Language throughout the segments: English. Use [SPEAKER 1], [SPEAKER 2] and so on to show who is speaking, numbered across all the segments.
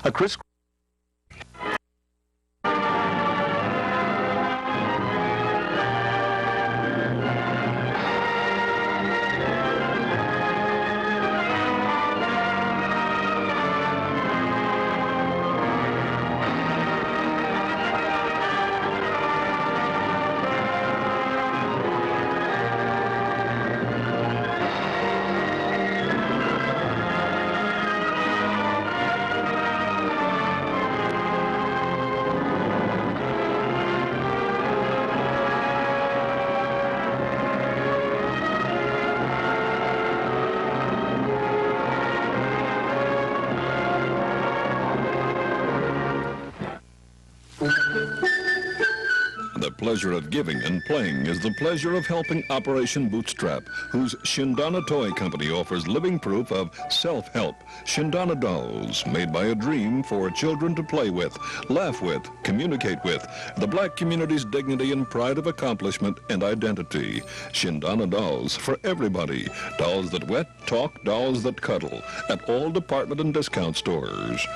[SPEAKER 1] A Chris...
[SPEAKER 2] The pleasure of giving and playing is the pleasure of helping Operation Bootstrap, whose Shindana Toy Company offers living proof of self-help. Shindana dolls, made by a dream for children to play with, laugh with, communicate with. The black community's dignity and pride of accomplishment and identity. Shindana dolls for everybody. Dolls that wet, talk, dolls that cuddle. At all department and discount stores.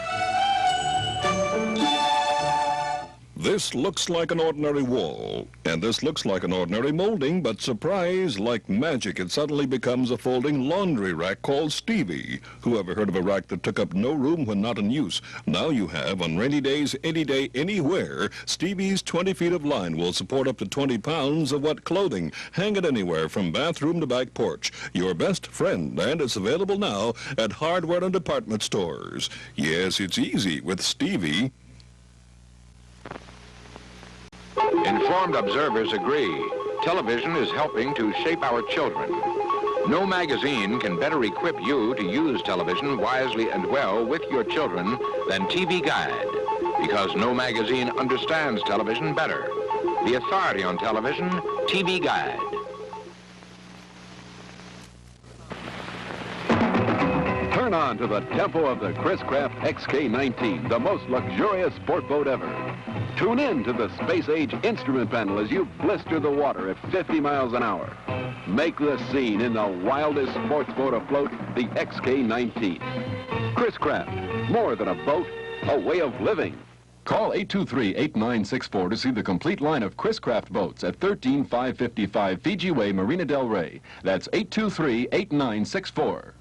[SPEAKER 2] This looks like an ordinary wall, and this looks like an ordinary molding, but surprise, like magic, it suddenly becomes a folding laundry rack called Stevie. Who ever heard of a rack that took up no room when not in use? Now you have, on rainy days, any day, anywhere, Stevie's 20 feet of line will support up to 20 pounds of wet clothing. Hang it anywhere from bathroom to back porch. Your best friend, and it's available now at hardware and department stores. Yes, it's easy with Stevie.
[SPEAKER 3] Informed observers agree. Television is helping to shape our children. No magazine can better equip you to use television wisely and well with your children than TV Guide, because no magazine understands television better. The authority on television, TV Guide.
[SPEAKER 4] Turn on to the tempo of the Chris Craft XK-19, the most luxurious sport boat ever. Tune in to the space-age instrument panel as you blister the water at 50 miles an hour. Make the scene in the wildest sports boat afloat, the XK-19. Chris Craft, more than a boat, a way of living.
[SPEAKER 5] Call 823-8964 to see the complete line of Chris Craft boats at 13555 Fiji Way, Marina del Rey. That's 823-8964.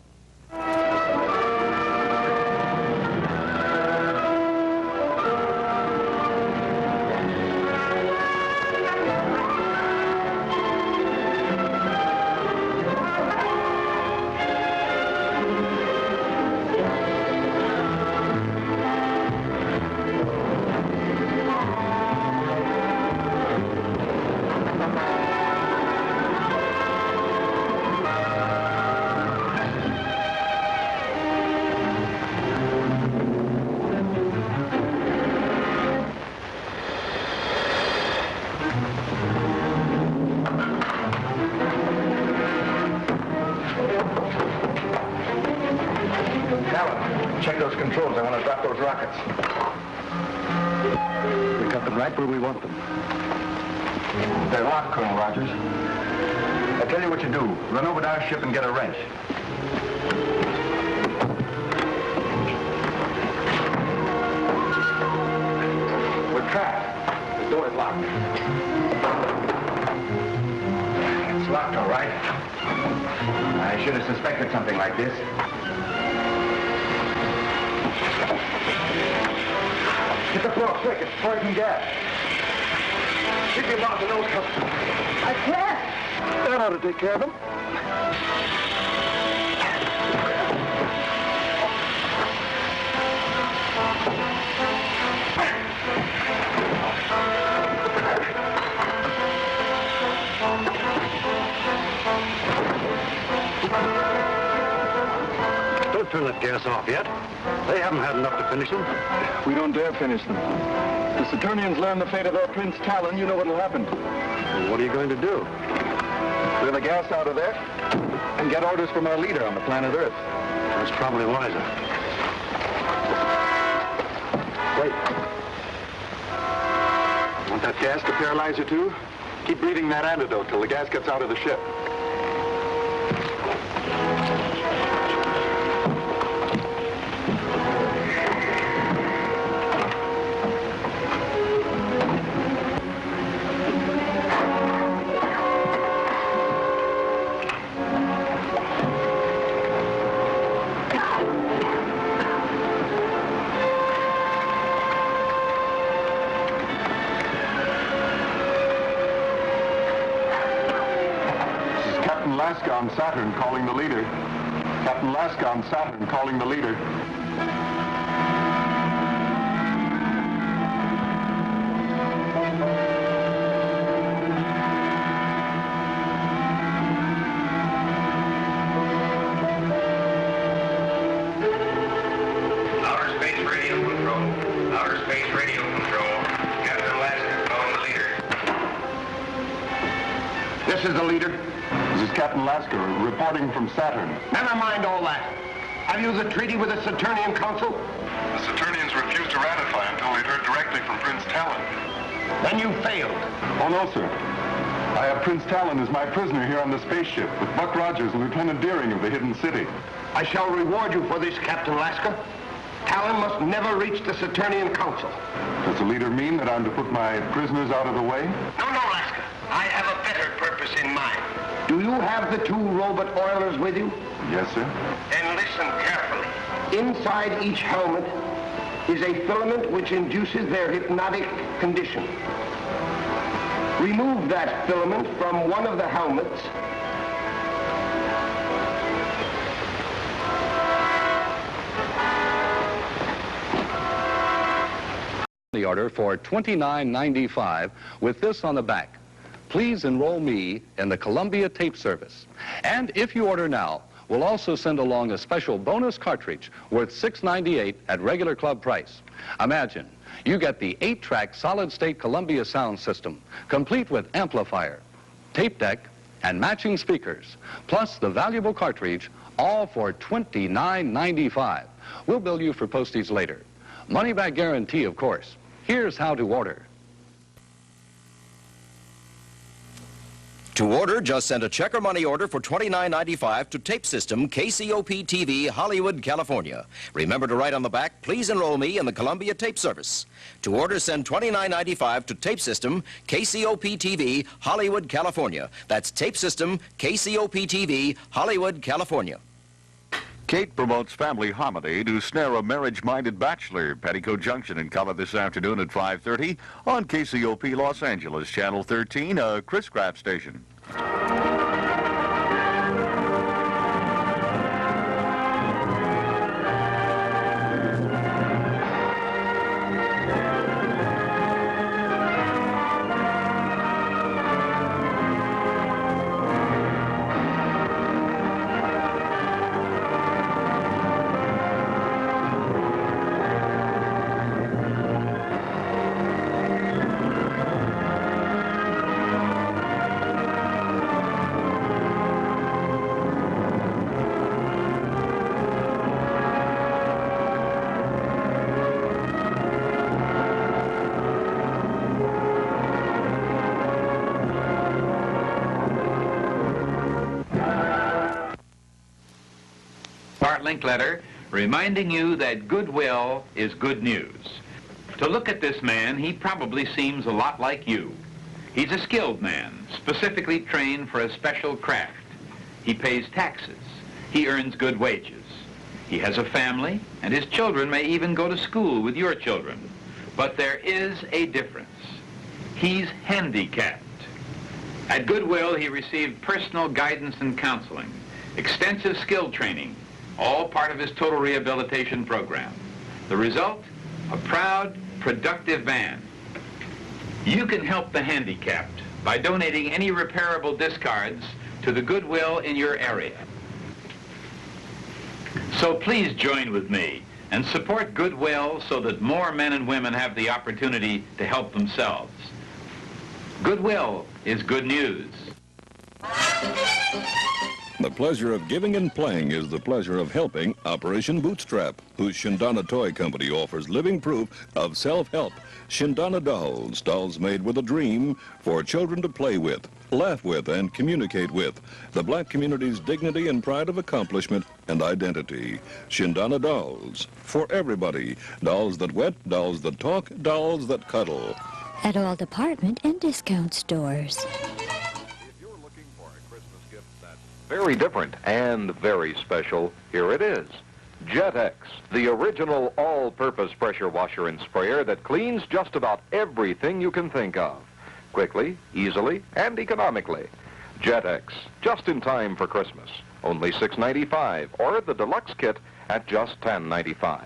[SPEAKER 6] Check those controls. I want to drop those rockets.
[SPEAKER 4] We got them right where we want them.
[SPEAKER 6] They're locked, Colonel Rogers. I tell you what you do. Run over to our ship and get a wrench. We're trapped. The door is locked. It's locked, all right. I should have suspected something like this. Get the floor quick, it's poison gas. Keep your mouth and nose covered.
[SPEAKER 7] I can't.
[SPEAKER 6] That ought to take care of him.
[SPEAKER 8] Don't turn that gas off yet. They haven't had enough to finish them.
[SPEAKER 6] We don't dare finish them. The Saturnians learn the fate of their Prince Talon, you know what'll happen.
[SPEAKER 8] Well, what are you going to do?
[SPEAKER 6] Clear the gas out of there and get orders from our leader on the planet Earth.
[SPEAKER 8] That's probably wiser.
[SPEAKER 6] Wait.
[SPEAKER 8] Want that gas to paralyze you too? Keep breathing that antidote till the gas gets out of the ship. Laska on Saturn calling the leader. Captain Laska on Saturn calling the leader.
[SPEAKER 1] Outer Space Radio Control. Outer Space Radio Control. Captain Laska calling the leader.
[SPEAKER 8] This is the leader. This is Captain Laska reporting from Saturn.
[SPEAKER 1] Never mind all that. Have you the treaty with the Saturnian Council?
[SPEAKER 8] The Saturnians refused to ratify until they'd heard directly from Prince Talon.
[SPEAKER 1] Then you failed.
[SPEAKER 8] Oh, no, sir. I have Prince Talon as my prisoner here on the spaceship with Buck Rogers and Lieutenant Deering of the Hidden City.
[SPEAKER 1] I shall reward you for this, Captain Laska. Talon must never reach the Saturnian Council.
[SPEAKER 8] Does the leader mean that I'm to put my prisoners out of the way?
[SPEAKER 1] No, Laska. I have a better purpose in mind. Do you have the two robot oilers with you?
[SPEAKER 8] Yes, sir.
[SPEAKER 1] Then listen carefully. Inside each helmet is a filament which induces their hypnotic condition. Remove that filament from one of the helmets
[SPEAKER 7] the order for $29.95 with this on the back. Please enroll me in the Columbia Tape Service. And if you order now, we'll also send along a special bonus cartridge worth $6.98 at regular club price. Imagine, you get the 8-track solid-state Columbia sound system, complete with amplifier, tape deck, and matching speakers, plus the valuable cartridge, all for $29.95. We'll bill you for postage later. Money-back guarantee, of course. Here's how to order.
[SPEAKER 9] To order, just send a check or money order for $29.95 to Tape System, KCOP-13, Hollywood, California. Remember to write on the back, please enroll me in the Columbia Tape Service. To order, send $29.95 to Tape System, KCOP-13, Hollywood, California. That's Tape System, KCOP-13, Hollywood, California.
[SPEAKER 10] Kate promotes family harmony to snare a marriage-minded bachelor. Petticoat Junction in color this afternoon at 5:30 on KCOP Los Angeles, Channel 13, a Chris Kraft station.
[SPEAKER 3] Link letter reminding you that goodwill is good news. To look at this man, he probably seems a lot like you. He's a skilled man, specifically trained for a special craft. He pays taxes. He earns good wages. He has a family, and his children may even go to school with your children. But there is a difference. He's handicapped. At Goodwill, he received personal guidance and counseling, extensive skill training, all part of his total rehabilitation program. The result? A proud, productive man. You can help the handicapped by donating any repairable discards to the Goodwill in your area. So please join with me and support Goodwill so that more men and women have the opportunity to help themselves. Goodwill is good news.
[SPEAKER 2] The pleasure of giving and playing is the pleasure of helping Operation Bootstrap, whose Shindana Toy Company offers living proof of self-help. Shindana dolls, dolls made with a dream for children to play with, laugh with, and communicate with. The black community's dignity and pride of accomplishment and identity. Shindana dolls, for everybody. Dolls that wet, dolls that talk, dolls that cuddle.
[SPEAKER 11] At all department and discount stores.
[SPEAKER 12] Very different and very special, here it is. JetX, the original all-purpose pressure washer and sprayer that cleans just about everything you can think of. Quickly, easily, and economically. JetX, just in time for Christmas. Only $6.95, or the deluxe kit at just $10.95.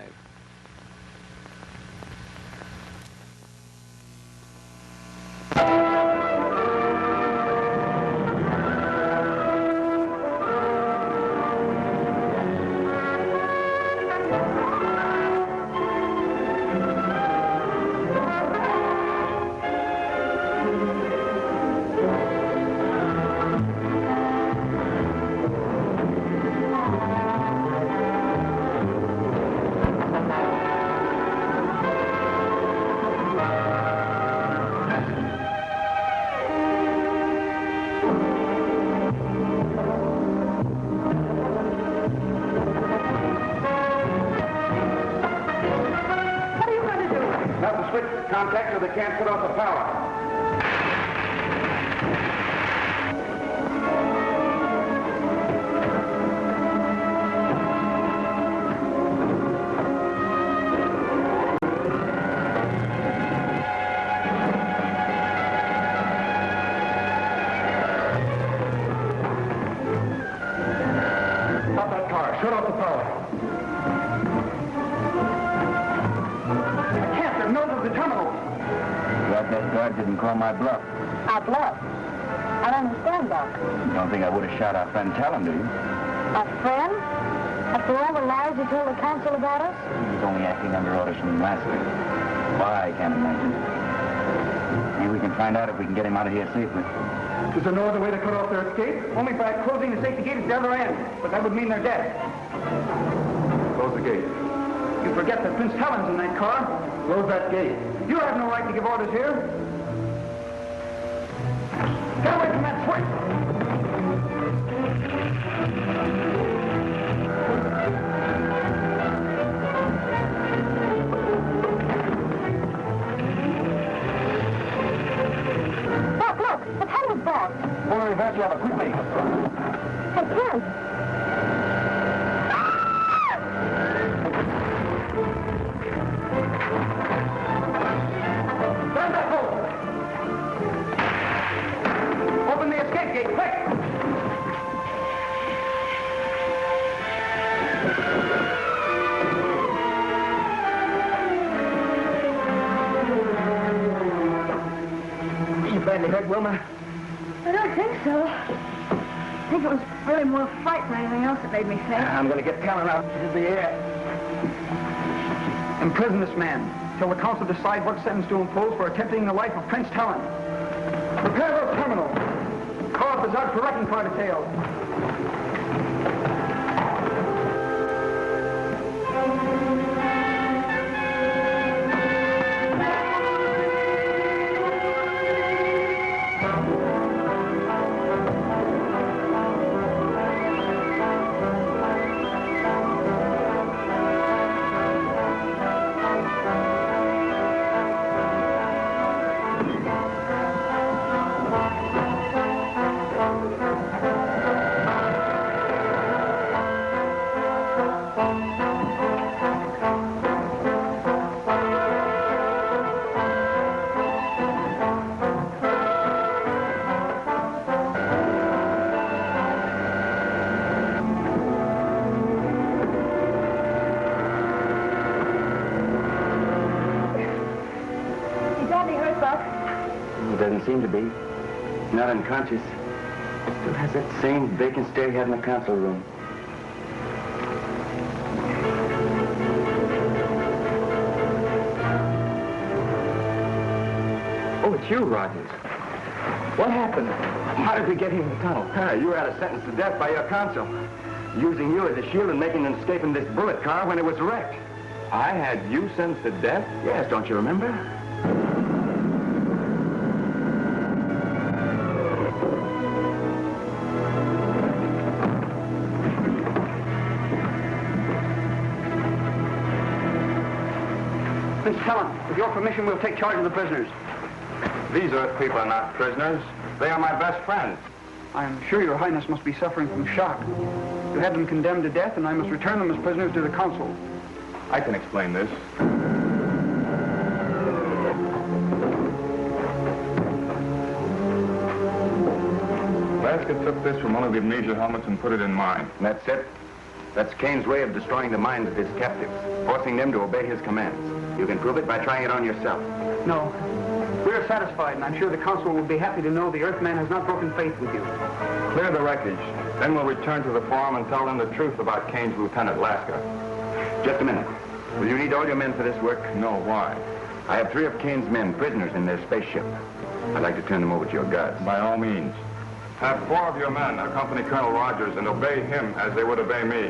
[SPEAKER 6] Switch contact so they can't put off the power. Stop that car. Shut off the power. The terminal.
[SPEAKER 13] Glad that guard didn't call my bluff.
[SPEAKER 14] Our bluff? I don't understand, Doc.
[SPEAKER 13] You don't think I would have shot our friend Talon, do you?
[SPEAKER 14] Our friend? After all the lies he told the council about us?
[SPEAKER 13] He's only acting under orders from the master. Why, I can't imagine. Maybe we can find out if we can get him out of here safely.
[SPEAKER 6] Is there no other way to cut off their escape? Only by closing the safety gate at the other end. But that would mean they're dead. Close the gate. You forget that Prince Talon's in that car. Close that gate. You have no right to give orders here. Get away from that switch!
[SPEAKER 14] Look! The tunnel's blocked.
[SPEAKER 13] Pull the reverse lever, quickly.
[SPEAKER 14] Hey, Prince!
[SPEAKER 6] Badly hurt, Wilma?
[SPEAKER 14] I don't think so. I think it was really more fright than anything else that made me faint.
[SPEAKER 6] I'm going to get Talon out into the air. Imprison this man till the council decide what sentence to impose for attempting the life of Prince Talon. Prepare those terminals. KCOP is out for wrecking car details.
[SPEAKER 13] Doesn't seem to be. Not unconscious. Still has that same vacant stare he had in the council room. Oh, it's you, Rogers. What happened? How did we get here in the tunnel?
[SPEAKER 6] You were at a sentence to death by your counsel. Using you as a shield and making an escape in this bullet car when it was wrecked.
[SPEAKER 13] I had you sentenced to death?
[SPEAKER 6] Yes, don't you remember? Prince Talon, with your permission, we'll take charge of the prisoners.
[SPEAKER 13] These Earth people are not prisoners. They are my best friends.
[SPEAKER 6] I am sure your highness must be suffering from shock. You had them condemned to death, and I must return them as prisoners to the council.
[SPEAKER 13] I can explain this.
[SPEAKER 8] Alaska took this from one of the amnesia helmets and put it in mine.
[SPEAKER 13] And that's it? That's Kane's way of destroying the minds of his captives, forcing them to obey his commands. You can prove it by trying it on yourself.
[SPEAKER 6] No. We're satisfied, and I'm sure the council will be happy to know the Earthman has not broken faith with you.
[SPEAKER 8] Clear the wreckage. Then we'll return to the farm and tell them the truth about Kane's Lieutenant Laska.
[SPEAKER 13] Just a minute. Will you need all your men for this work?
[SPEAKER 8] No, why?
[SPEAKER 13] I have 3 of Kane's men prisoners in their spaceship. I'd like to turn them over to your guards.
[SPEAKER 8] By all means. Have 4 of your men accompany Colonel Rogers and obey him as they would obey me.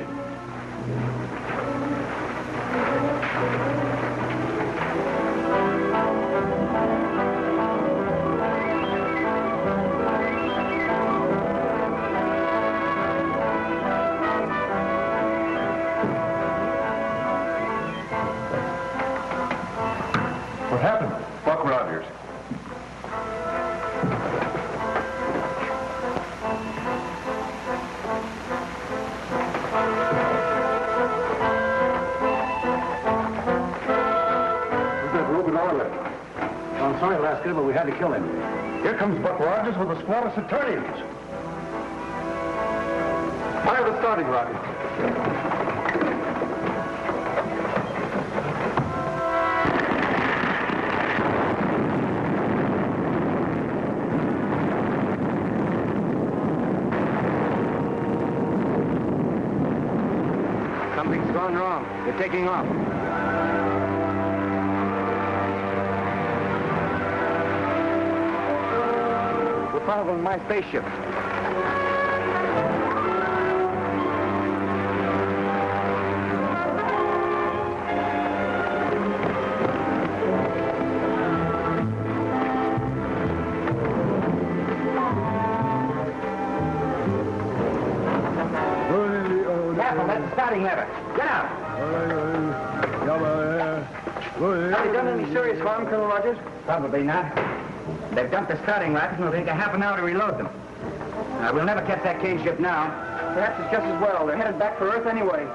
[SPEAKER 6] What happened?
[SPEAKER 8] Buck Rogers.
[SPEAKER 6] I'm sorry, Laska, but we had to kill him.
[SPEAKER 8] Here comes Buck Rogers with a squad of Saturnians.
[SPEAKER 6] Fire the starting rocket.
[SPEAKER 13] Something's gone wrong. They're taking off. We're following my spaceship. Careful, that's the starting lever. Get out. Have they done any serious harm, Colonel Rogers? Probably not. They've dumped the starting rockets and it'll take a half an hour to reload them. We'll never catch that Kane ship now. Perhaps it's just as well. They're headed back for Earth anyway.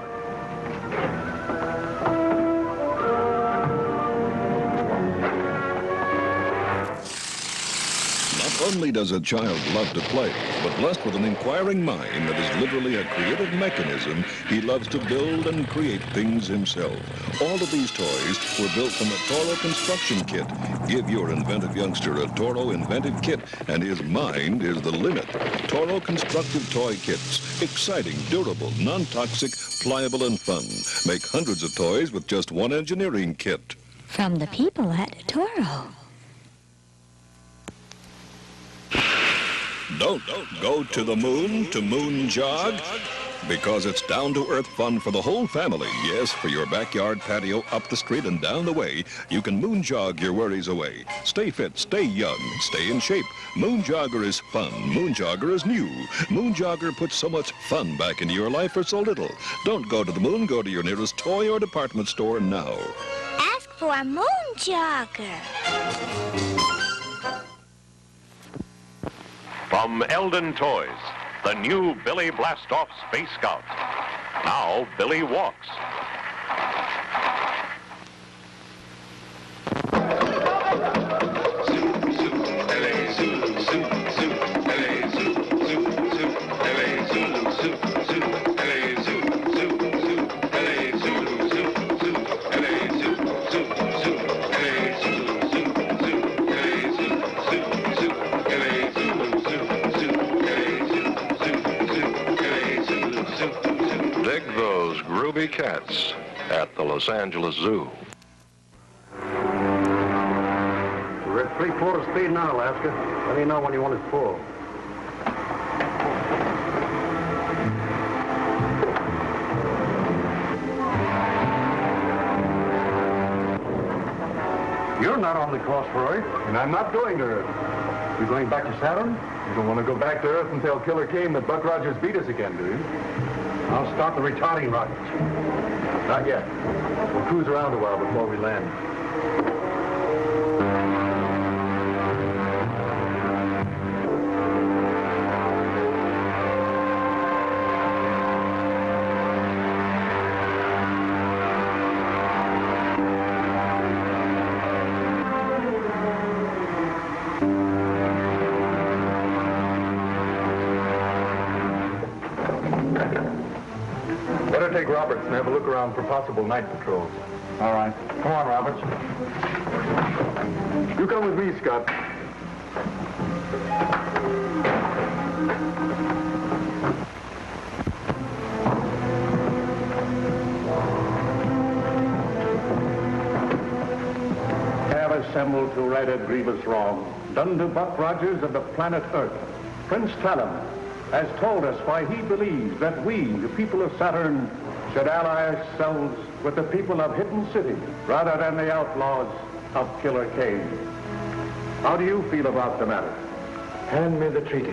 [SPEAKER 2] Not only does a child love to play, but blessed with an inquiring mind that is literally a creative mechanism, he loves to build and create things himself. All of these toys were built from a Toro construction kit. Give your inventive youngster a Toro inventive kit, and his mind is the limit. Toro constructive toy kits. Exciting, durable, non-toxic, pliable, and fun. Make hundreds of toys with just one engineering kit.
[SPEAKER 11] From the people at Toro.
[SPEAKER 2] Don't go to the moon to moon jog, because it's down-to-earth fun for the whole family. Yes, for your backyard patio, up the street and down the way, you can moon jog your worries away. Stay fit, stay young, stay in shape. Moon Jogger is fun. Moon Jogger is new. Moon Jogger puts so much fun back into your life for so little. Don't go to the moon. Go to your nearest toy or department store now.
[SPEAKER 15] Ask for a Moon Jogger.
[SPEAKER 12] From Eldon Toys, the new Billy Blastoff Space Scout. Now Billy walks. Groovy cats at the Los Angeles Zoo.
[SPEAKER 6] We're at 3/4 speed now, Alaska. Let me know when you want it full. You're not on the course for Earth.
[SPEAKER 8] And I'm not going to Earth.
[SPEAKER 6] You're going back to Saturn?
[SPEAKER 8] You don't want to go back to Earth and tell Killer Kane that Buck Rogers beat us again, do you?
[SPEAKER 6] I'll start the retarding rockets.
[SPEAKER 8] Not yet. We'll cruise around a while before we land. take Roberts and have a look around for possible night patrols.
[SPEAKER 6] All right.
[SPEAKER 8] Come on, Roberts. You come with me, Scott.
[SPEAKER 16] Have assembled to right a grievous wrong done to Buck Rogers of the planet Earth. Prince Talon has told us why he believes that we, the people of Saturn, should ally ourselves with the people of Hidden City rather than the outlaws of Killer Kane. How do you feel about the matter?
[SPEAKER 8] Hand me the treaty.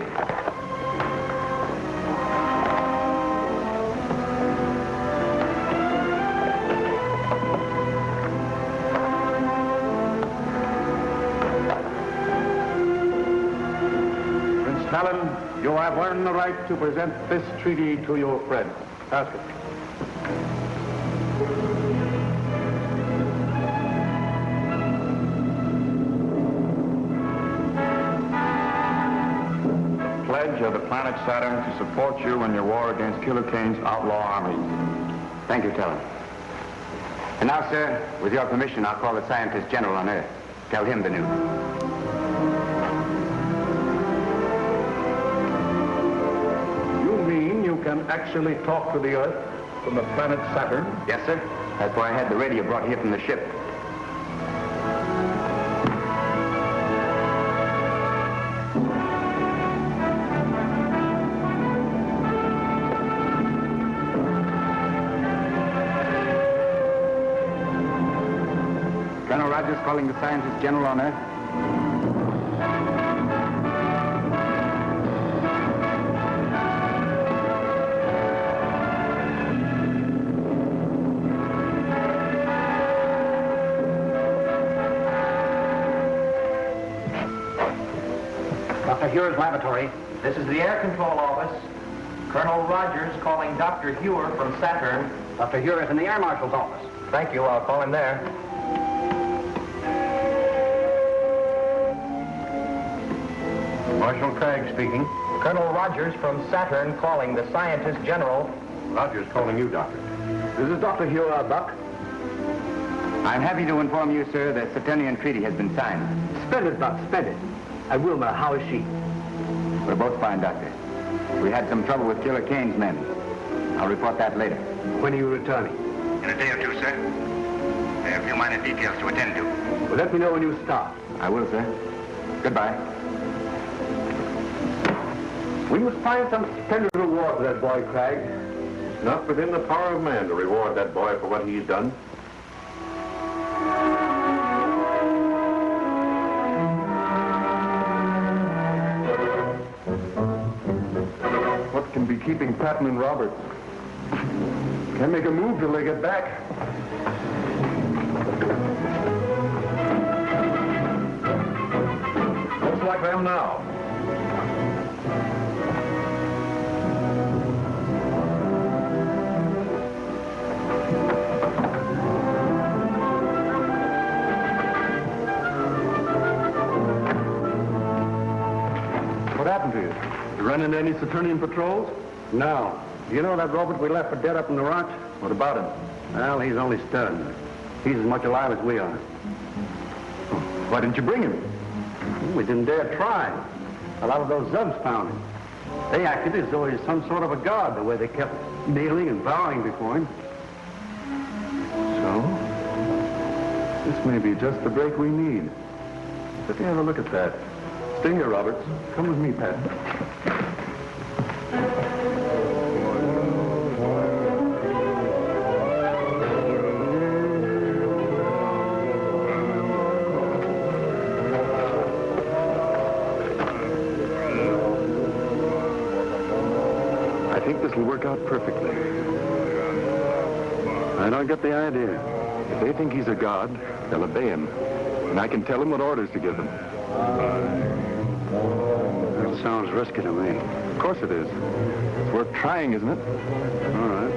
[SPEAKER 16] Prince Talon, you have earned the right to present this treaty to your friend. Ask it.
[SPEAKER 6] Pledge of the planet Saturn to support you in your war against Killer Kane's outlaw armies.
[SPEAKER 13] Thank you, Talon. And now, sir, with your permission, I'll call the scientist general on Earth. Tell him the news.
[SPEAKER 16] You mean you can actually talk to the Earth from the planet Saturn?
[SPEAKER 13] Yes, sir. That's why I had the radio brought here from the ship. Colonel Rogers calling the scientist general on Earth.
[SPEAKER 17] Dr. Hewer's laboratory. This is the air control office. Colonel Rogers calling Dr. Hewer from Saturn.
[SPEAKER 13] Dr. Hewer is in the air marshal's office.
[SPEAKER 17] Thank you. I'll call him there.
[SPEAKER 16] Marshal Craig speaking.
[SPEAKER 17] Colonel Rogers from Saturn calling the scientist general.
[SPEAKER 16] Rogers calling you, Doctor. This is Dr. Hewer, Buck.
[SPEAKER 13] I'm happy to inform you, sir, that Saturnian treaty has been signed.
[SPEAKER 6] Splendid, Buck, splendid. Wilma, how is she?
[SPEAKER 13] We're both fine, Doctor. We had some trouble with Killer Kane's men. I'll report that later.
[SPEAKER 6] When are you returning?
[SPEAKER 18] In a day or two, sir. I have a few minor details to attend to.
[SPEAKER 6] Well, let me know when you start.
[SPEAKER 13] I will, sir. Goodbye.
[SPEAKER 16] We must find some splendid reward for that boy, Craig. It's not within the power of man to reward that boy for what he's done. What can be keeping Patton and Roberts? Can't make a move till they get back. Looks like them now. What happened to you? You run into any Saturnian patrols?
[SPEAKER 6] No. You know that Robert we left for dead up in the rocks?
[SPEAKER 16] What about him?
[SPEAKER 6] Well, he's only stunned. He's as much alive as we are.
[SPEAKER 16] Why didn't you bring him?
[SPEAKER 6] We didn't dare try. A lot of those Zubs found him. They acted as though he's some sort of a god, the way they kept kneeling and bowing before him.
[SPEAKER 16] So? This may be just the break we need. Let me have a look at that. Stay here, Roberts. Come with me, Pat. I think this will work out perfectly. I don't get the idea. If they think he's a god, they'll obey him. And I can tell them what orders to give them.
[SPEAKER 6] That sounds risky to me.
[SPEAKER 16] Of course it is. It's worth trying, isn't it?
[SPEAKER 6] All right.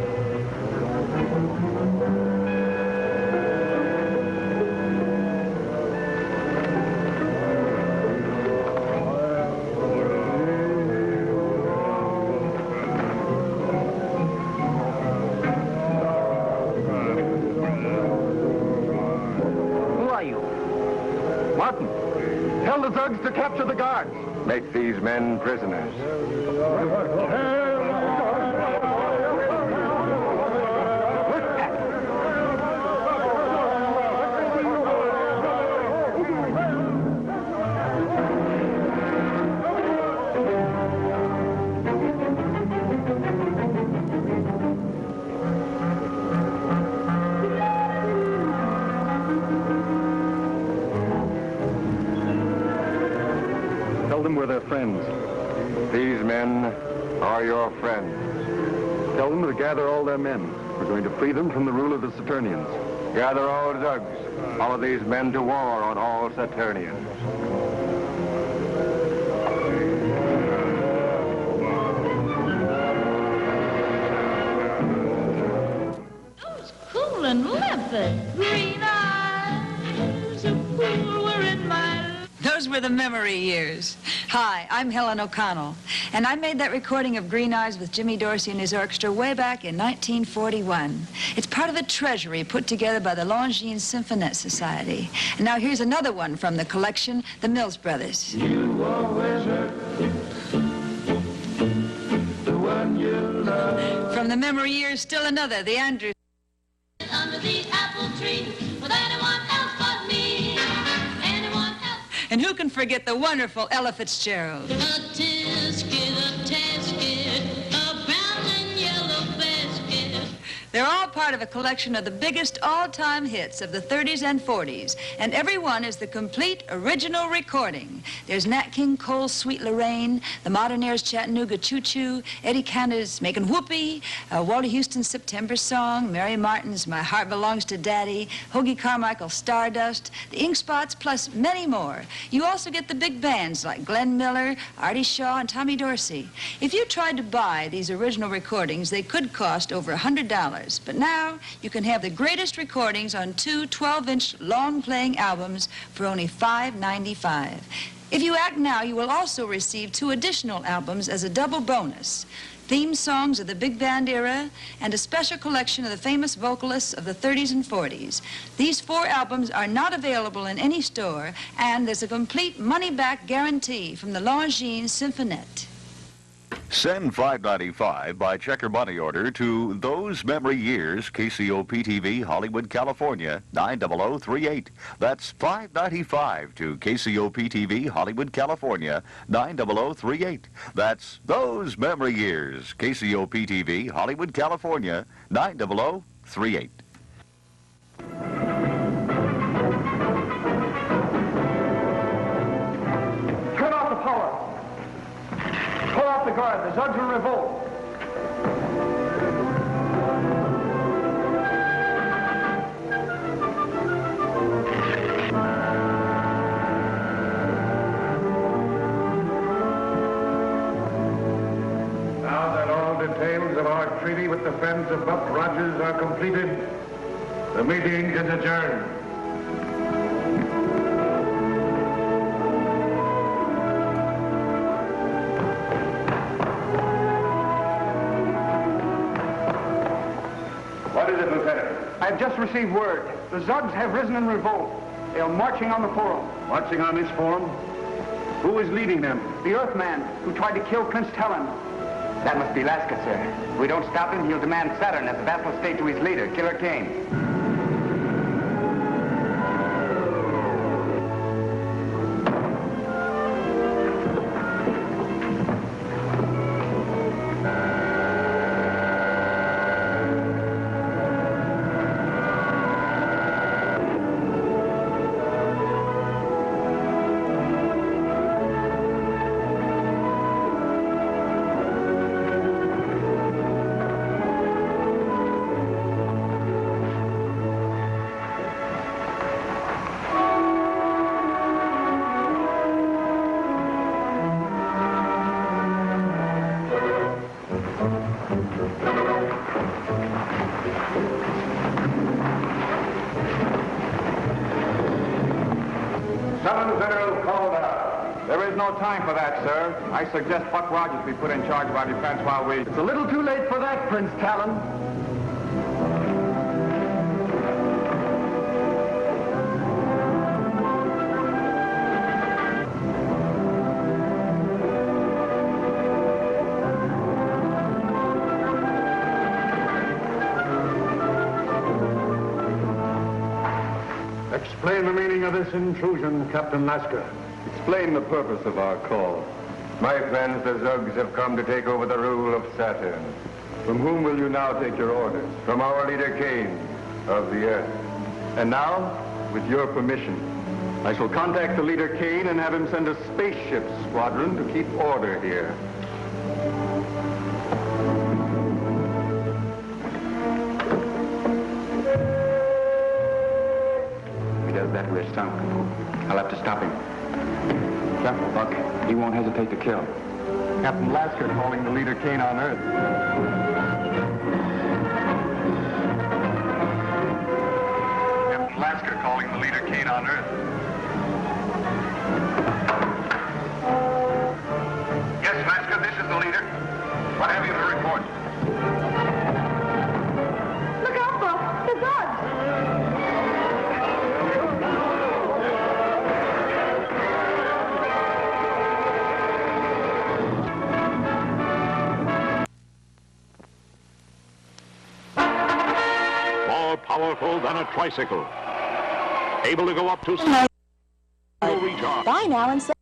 [SPEAKER 6] Zugs to capture the guards.
[SPEAKER 8] Make these men prisoners.
[SPEAKER 6] Tell them we're their friends.
[SPEAKER 8] These men are your friends.
[SPEAKER 6] Tell them to gather all their men. We're going to free them from the rule of the Saturnians.
[SPEAKER 8] Gather all Zugs. Follow these men to war on all Saturnians.
[SPEAKER 19] Cool and limpid, green eyes, so cool were in my...
[SPEAKER 20] Those were the memory years. Hi, I'm Helen O'Connell, and I made that recording of Green Eyes with Jimmy Dorsey and his orchestra way back in 1941. It's part of a treasury put together by the Longines Symphonette Society. And now here's another one from the collection, the Mills Brothers.
[SPEAKER 19] You always hurt the one you love.
[SPEAKER 20] From the memory years, still another, the Andrews.
[SPEAKER 19] Under the apple tree with anyone else but me. Anyone else.
[SPEAKER 20] And who can forget the wonderful Ella Fitzgerald?
[SPEAKER 19] A tasket, a brown and yellow basket.
[SPEAKER 20] They're all part of a collection of the biggest all-time hits of the 30s and 40s, and every one is the complete original recording. There's Nat King Cole's Sweet Lorraine, the Modernaires' Chattanooga Choo Choo, Eddie Canada's Makin' Whoopee, Walter Houston's September Song, Mary Martin's My Heart Belongs to Daddy, Hoagie Carmichael's Stardust, the Ink Spots, plus many more. You also get the big bands like Glenn Miller, Artie Shaw, and Tommy Dorsey. If you tried to buy these original recordings, they could cost over $100. But now you can have the greatest recordings on two 12-inch long-playing albums for only $5.95. If you act now, you will also receive 2 additional albums as a double bonus. Theme songs of the big band era and a special collection of the famous vocalists of the 30s and 40s. These 4 albums are not available in any store, and there's a complete money-back guarantee from the Longines Symphonette.
[SPEAKER 10] Send $5.95 by check or money order to Those Memory Years, KCOP-TV, Hollywood, California, 90038. That's $5.95 to KCOP-TV, Hollywood, California, 90038. That's Those Memory Years, KCOP-TV, Hollywood, California, 90038.
[SPEAKER 6] Turn off the power. Pull out the guard. The Zugs will revolt.
[SPEAKER 16] Now that all details of our treaty with the friends of Buck Rogers are completed, the meeting is adjourned.
[SPEAKER 6] What is it, Lieutenant? I have just received word. The Zugs have risen in revolt. They are marching on the Forum.
[SPEAKER 16] Marching on this forum? Who is leading them?
[SPEAKER 6] The Earthman who tried to kill Prince Talon.
[SPEAKER 13] That must be Laska, sir. If we don't stop him, he'll demand Saturn as a vassal state to his leader, Killer Kane.
[SPEAKER 6] There is no time for that, sir. I suggest Buck Rogers be put in charge of our defense while we... It's a little too late for that, Prince Talon.
[SPEAKER 16] Explain the meaning of this intrusion, Captain Lasker.
[SPEAKER 8] Explain the purpose of our call.
[SPEAKER 1] My friends, the Zugs have come to take over the rule of Saturn.
[SPEAKER 8] From whom will you now take your orders?
[SPEAKER 1] From our leader Kane of the Earth.
[SPEAKER 8] And now, with your permission, I shall contact the leader Kane and have him send a spaceship squadron to keep order here.
[SPEAKER 13] If he does that, we're sunk. I'll have to stop him. Careful, Buck. He won't hesitate to kill.
[SPEAKER 8] Captain Lasker calling the leader Kane on Earth. Captain Lasker calling the leader Kane on Earth.
[SPEAKER 1] Yes, Lasker, this is the leader. What have you to report?
[SPEAKER 14] Look out, Buck. The Zugs.
[SPEAKER 16] More powerful than a tricycle. Able to go up to...
[SPEAKER 11] Bye now and say...